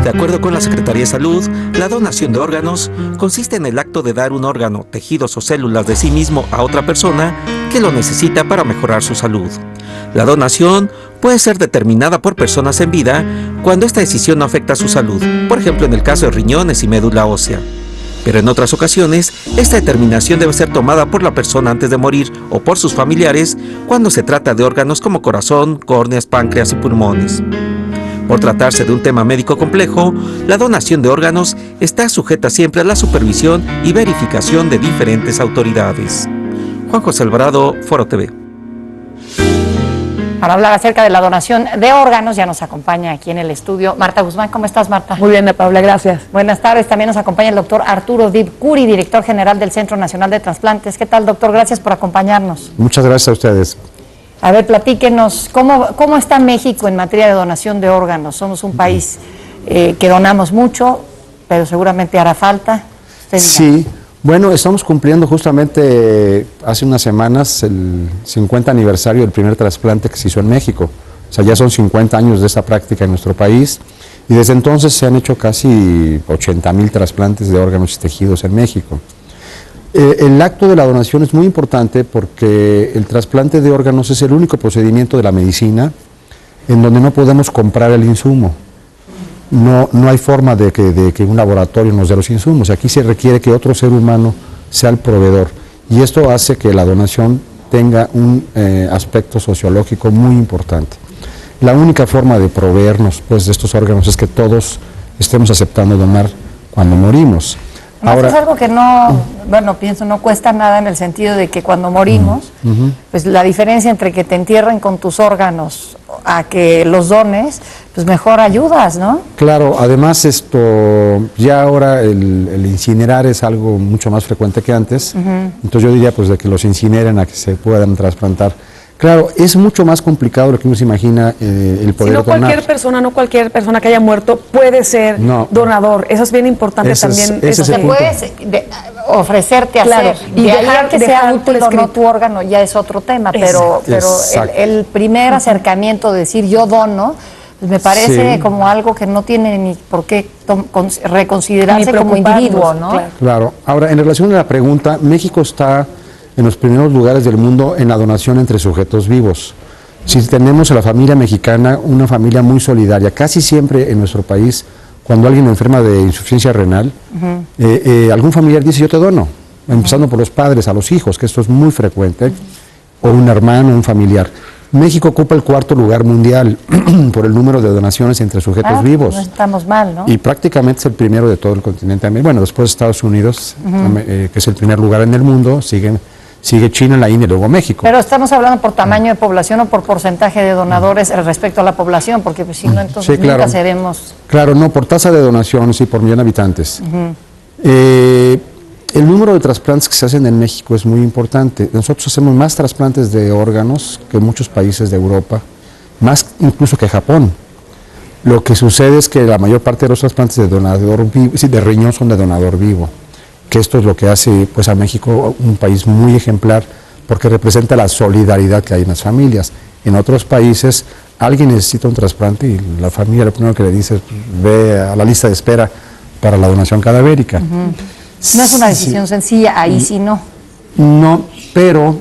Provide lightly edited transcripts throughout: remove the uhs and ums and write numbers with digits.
De acuerdo con la Secretaría de Salud, la donación de órganos consiste en el acto de dar un órgano, tejidos o células de sí mismo a otra persona que lo necesita para mejorar su salud. La donación puede ser determinada por personas en vida cuando esta decisión no afecta a su salud, por ejemplo en el caso de riñones y médula ósea. Pero en otras ocasiones, esta determinación debe ser tomada por la persona antes de morir o por sus familiares cuando se trata de órganos como corazón, córneas, páncreas y pulmones. Por tratarse de un tema médico complejo, la donación de órganos está sujeta siempre a la supervisión y verificación de diferentes autoridades. Juan José Alvarado, Foro TV. Para hablar acerca de la donación de órganos, ya nos acompaña aquí en el estudio Marta Guzmán. ¿Cómo estás, Marta? Muy bien, Paula, gracias. Buenas tardes. También nos acompaña el doctor Arturo Dib Curi, director general del Centro Nacional de Trasplantes. ¿Qué tal, doctor? Gracias por acompañarnos. Muchas gracias a ustedes. A ver, platíquenos, ¿cómo está México en materia de donación de órganos? Somos un país que donamos mucho, pero seguramente hará falta. Sí, bueno, estamos cumpliendo justamente hace unas semanas el 50 aniversario del primer trasplante que se hizo en México. O sea, ya son 50 años de esta práctica en nuestro país y desde entonces se han hecho casi 80,000 trasplantes de órganos y tejidos en México. El acto de la donación es muy importante porque el trasplante de órganos es el único procedimiento de la medicina en donde no podemos comprar el insumo. No hay forma de que un laboratorio nos dé los insumos. Aquí se requiere que otro ser humano sea el proveedor. Y esto hace que la donación tenga un aspecto sociológico muy importante. La única forma de proveernos pues, de estos órganos es que todos estemos aceptando donar cuando morimos. Ahora, es algo que no, bueno, pienso, no cuesta nada en el sentido de que cuando morimos, pues la diferencia entre que te entierren con tus órganos a que los dones, pues mejor ayudas, ¿no? Claro, además esto, ya ahora el incinerar es algo mucho más frecuente que antes, entonces yo diría pues de que los incineren a que se puedan trasplantar. Claro, es mucho más complicado de lo que uno se imagina el poder donar. No cualquier persona que haya muerto puede ser donador. Eso es bien importante también. Te puedes ofrecerte a hacer. Y dejar que sea útil o no tu órgano ya es otro tema, pero el primer acercamiento de decir yo dono, pues me parece como algo que no tiene ni por qué reconsiderarse como individuo, ¿no? Claro. Ahora, en relación a la pregunta, México está en los primeros lugares del mundo en la donación entre sujetos vivos. Si tenemos a la familia mexicana, una familia muy solidaria, casi siempre en nuestro país, cuando alguien enferma de insuficiencia renal, algún familiar dice yo te dono, empezando por los padres a los hijos, que esto es muy frecuente, o un hermano, un familiar. México ocupa el 4º lugar mundial por el número de donaciones entre sujetos vivos. No estamos mal, ¿no? Y prácticamente es el primero de todo el continente. Bueno, después de Estados Unidos, que es el primer lugar en el mundo, sigue China, la India y luego México. Pero estamos hablando por tamaño de población o por porcentaje de donadores respecto a la población, porque pues, si no, entonces nunca seremos... Claro, no, por tasa de donación, sí, por millón de habitantes. El número de trasplantes que se hacen en México es muy importante. Nosotros hacemos más trasplantes de órganos que muchos países de Europa, más incluso que Japón. Lo que sucede es que la mayor parte de los trasplantes de riñón son de donador vivo, que esto es lo que hace pues, a México un país muy ejemplar, porque representa la solidaridad que hay en las familias. En otros países alguien necesita un trasplante y la familia lo primero que le dice es ve a la lista de espera para la donación cadavérica. No es una decisión sencilla, ahí sí no. No, pero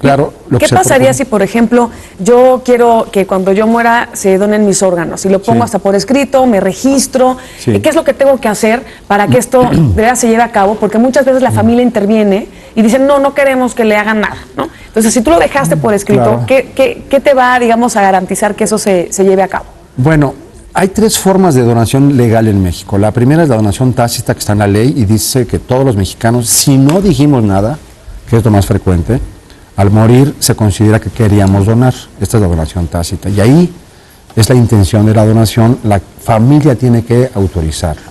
claro... ¿Qué pasaría si, por ejemplo, yo quiero que cuando yo muera se donen mis órganos? Y lo pongo hasta por escrito, me registro. ¿Qué es lo que tengo que hacer para que esto de verdad se lleve a cabo? Porque muchas veces la familia interviene y dicen, no queremos que le hagan nada, ¿no? Entonces, si tú lo dejaste por escrito, ¿qué te va, digamos, a garantizar que eso se lleve a cabo? Bueno, hay 3 formas de donación legal en México. La primera es la donación tácita, que está en la ley y dice que todos los mexicanos, si no dijimos nada, que es lo más frecuente, al morir se considera que queríamos donar. Esta es la donación tácita. Y ahí es la intención de la donación, la familia tiene que autorizarlo.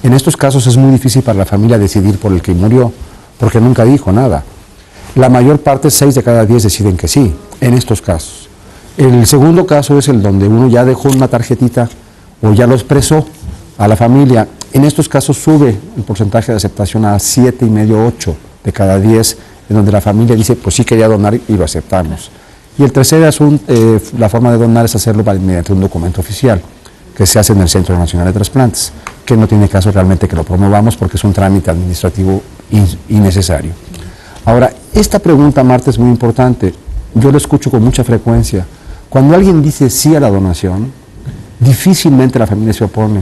En estos casos es muy difícil para la familia decidir por el que murió, porque nunca dijo nada. La mayor parte, 6 de cada 10 deciden que sí, en estos casos. El segundo caso es el donde uno ya dejó una tarjetita o ya lo expresó a la familia. En estos casos sube el porcentaje de aceptación a 7,5, 8 de cada 10, en donde la familia dice, pues sí quería donar y lo aceptamos. Y el tercer asunto, la forma de donar es hacerlo mediante un documento oficial, que que se hace en el Centro Nacional de Trasplantes, que no tiene caso realmente que lo promovamos porque es un trámite administrativo innecesario. Ahora, esta pregunta, Marta, es muy importante. Yo lo escucho con mucha frecuencia. Cuando alguien dice sí a la donación, difícilmente la familia se opone.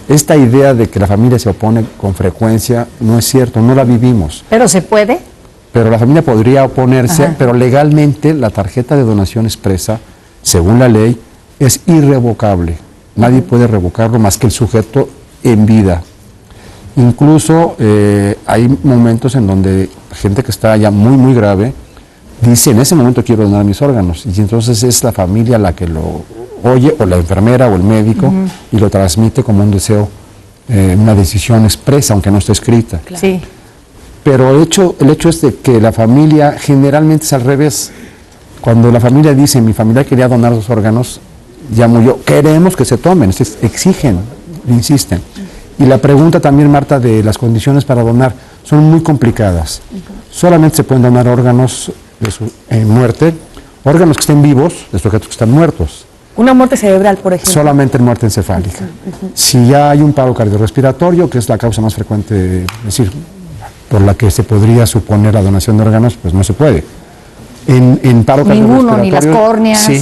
Esta idea de que la familia se opone con frecuencia no es cierto, no la vivimos. ¿Pero se puede? Pero la familia podría oponerse, pero legalmente la tarjeta de donación expresa, según la ley, es irrevocable. Nadie puede revocarlo más que el sujeto en vida. Incluso hay momentos en donde gente que está ya muy grave dice, en ese momento quiero donar mis órganos, y entonces es la familia la que lo oye, o la enfermera o el médico, y lo transmite como un deseo, una decisión expresa, aunque no esté escrita. Claro. Sí. Pero el hecho es de que la familia generalmente es al revés. Cuando la familia dice, mi familia quería donar los órganos, ya murió, queremos que se tomen, exigen, insisten. Y la pregunta también, Marta, de las condiciones para donar son muy complicadas. Solamente se pueden donar órganos de su muerte, órganos que estén vivos de sujetos que están muertos. Una muerte cerebral, por ejemplo. Solamente en muerte encefálica. Si ya hay un paro cardiorrespiratorio, que es la causa más frecuente, es decir, por la que se podría suponer la donación de órganos, pues no se puede. En paro cardiorrespiratorio, ni las córneas. Sí,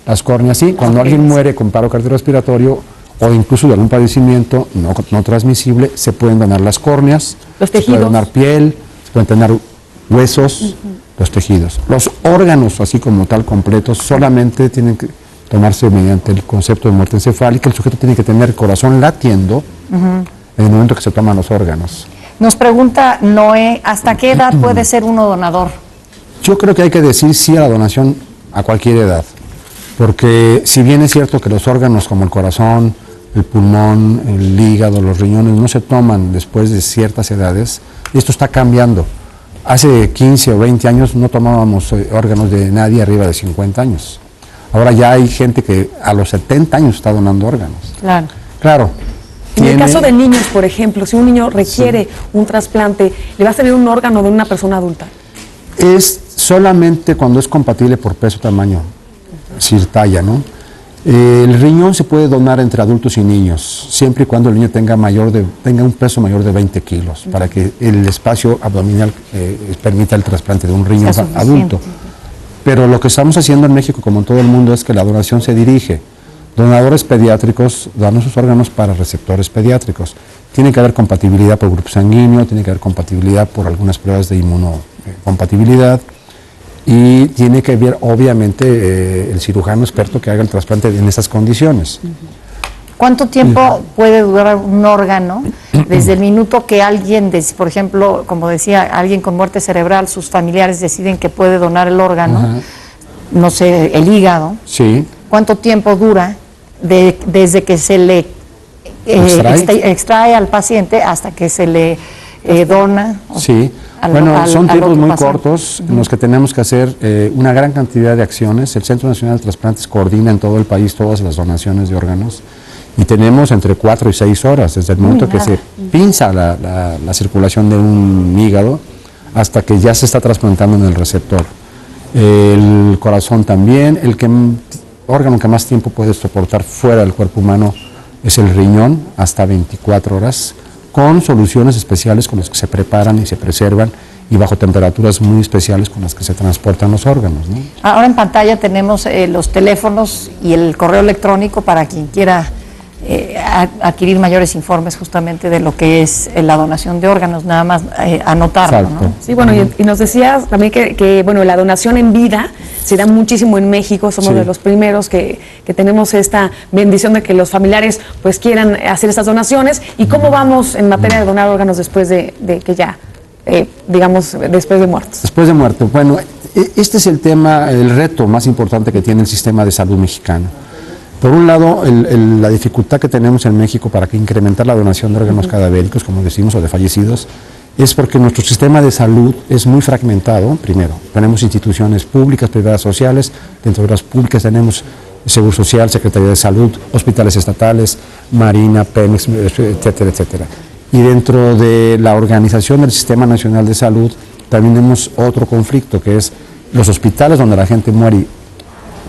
las córneas sí. Cuando alguien muere con paro cardiorrespiratorio o incluso de algún padecimiento no transmisible, se pueden donar las córneas, los tejidos, se puede donar piel, se pueden donar huesos, los tejidos. Los órganos, así como tal, completos, solamente tienen que tomarse mediante el concepto de muerte encefálica. El sujeto tiene que tener el corazón latiendo en el momento que se toman los órganos. Nos pregunta Noé, ¿hasta qué edad puede ser uno donador? Yo creo que hay que decir sí a la donación a cualquier edad, porque si bien es cierto que los órganos como el corazón, el pulmón, el hígado, los riñones no se toman después de ciertas edades, esto está cambiando. Hace 15 o 20 años no tomábamos órganos de nadie arriba de 50 años. Ahora ya hay gente que a los 70 años está donando órganos. Claro. Claro. En el caso de niños, por ejemplo, si un niño requiere un trasplante, ¿le va a salir un órgano de una persona adulta? Es solamente cuando es compatible por peso, tamaño, es decir, talla, ¿no? El riñón se puede donar entre adultos y niños, siempre y cuando el niño tenga un peso mayor de 20 kilos, para que el espacio abdominal permita el trasplante de un riñón adulto. Pero lo que estamos haciendo en México, como en todo el mundo, es que la donación se dirige. Donadores pediátricos dan sus órganos para receptores pediátricos. Tiene que haber compatibilidad por grupo sanguíneo, tiene que haber compatibilidad por algunas pruebas de inmunocompatibilidad y tiene que haber, obviamente, el cirujano experto que haga el trasplante en esas condiciones. ¿Cuánto tiempo puede durar un órgano desde el minuto que alguien, por ejemplo, como decía, alguien con muerte cerebral, sus familiares deciden que puede donar el órgano, no sé, el hígado? Sí. ¿Cuánto tiempo dura desde que se le extrae al paciente hasta que se le dona? Sí, son tiempos muy cortos en los que tenemos que hacer una gran cantidad de acciones. El Centro Nacional de Trasplantes coordina en todo el país todas las donaciones de órganos y tenemos entre 4 y 6 horas, desde el momento que se pinza la circulación de un hígado hasta que ya se está trasplantando en el receptor. El corazón también, órgano que más tiempo puede soportar fuera del cuerpo humano es el riñón, hasta 24 horas, con soluciones especiales con las que se preparan y se preservan y bajo temperaturas muy especiales con las que se transportan los órganos, ¿no? Ahora en pantalla tenemos los teléfonos y el correo electrónico para quien quiera adquirir mayores informes justamente de lo que es la donación de órganos, nada más anotarlo, ¿no? Sí, bueno, y nos decías también que bueno, la donación en vida se da muchísimo en México, somos de los primeros que tenemos esta bendición de que los familiares pues quieran hacer estas donaciones. ¿Y cómo vamos en materia de donar órganos después de que ya, digamos, después de muertos? Después de muerte, bueno, este es el reto más importante que tiene el sistema de salud mexicano. Por un lado, la dificultad que tenemos en México para incrementar la donación de órganos cadavéricos, como decimos, o de fallecidos, es porque nuestro sistema de salud es muy fragmentado, primero. Tenemos instituciones públicas, privadas, sociales. Dentro de las públicas tenemos Seguro Social, Secretaría de Salud, hospitales estatales, Marina, Pemex, etcétera, etcétera. Y dentro de la organización del Sistema Nacional de Salud también tenemos otro conflicto, que es los hospitales donde la gente muere,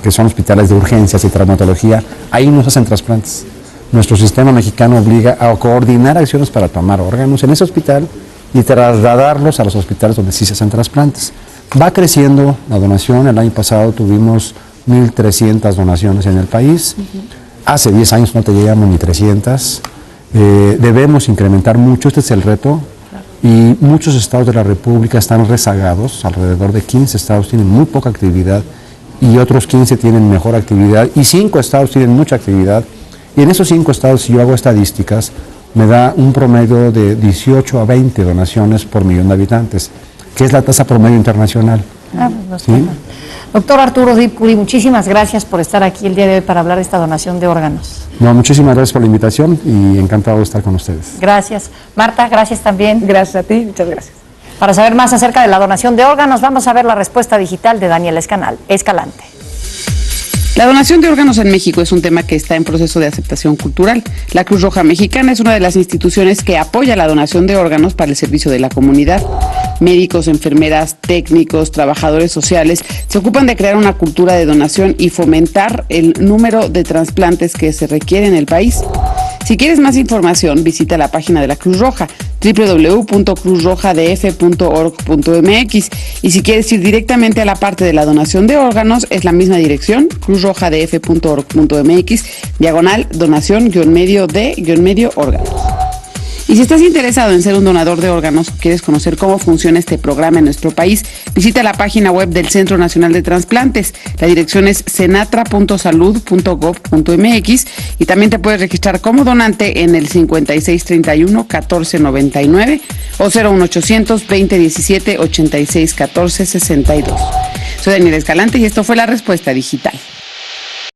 que son hospitales de urgencias y traumatología, ahí no se hacen trasplantes. nuestro sistema mexicano obliga a coordinar acciones para tomar órganos en ese hospital y trasladarlos a los hospitales donde sí se hacen trasplantes. Va creciendo la donación. El año pasado tuvimos 1.300 donaciones en el país. Hace 10 años no te llegamos ni 300. Debemos incrementar mucho, este es el reto. Y muchos estados de la República están rezagados, alrededor de 15 estados tienen muy poca actividad y otros 15 tienen mejor actividad y 5 estados tienen mucha actividad. Y en esos 5 estados, si yo hago estadísticas, me da un promedio de 18 a 20 donaciones por millón de habitantes, que es la tasa promedio internacional. ¿Sí? Doctor Arturo Dipuri, muchísimas gracias por estar aquí el día de hoy para hablar de esta donación de órganos. No, muchísimas gracias por la invitación y encantado de estar con ustedes. Gracias. Marta, gracias también. Gracias a ti, muchas gracias. Para saber más acerca de la donación de órganos, vamos a ver la respuesta digital de Daniel Escalante. La donación de órganos en México es un tema que está en proceso de aceptación cultural. La Cruz Roja Mexicana es una de las instituciones que apoya la donación de órganos para el servicio de la comunidad. Médicos, enfermeras, técnicos, trabajadores sociales se ocupan de crear una cultura de donación y fomentar el número de trasplantes que se requiere en el país. Si quieres más información, visita la página de la Cruz Roja, www.cruzrojadf.org.mx, y si quieres ir directamente a la parte de la donación de órganos, es la misma dirección, cruzrojadf.org.mx, /donación-medio órganos. Y si estás interesado en ser un donador de órganos o quieres conocer cómo funciona este programa en nuestro país, visita la página web del Centro Nacional de Transplantes. La dirección es cenatra.salud.gov.mx y también te puedes registrar como donante en el 5631-1499 o 01800-2017-8614-62. Soy Daniel Escalante y esto fue La Respuesta Digital.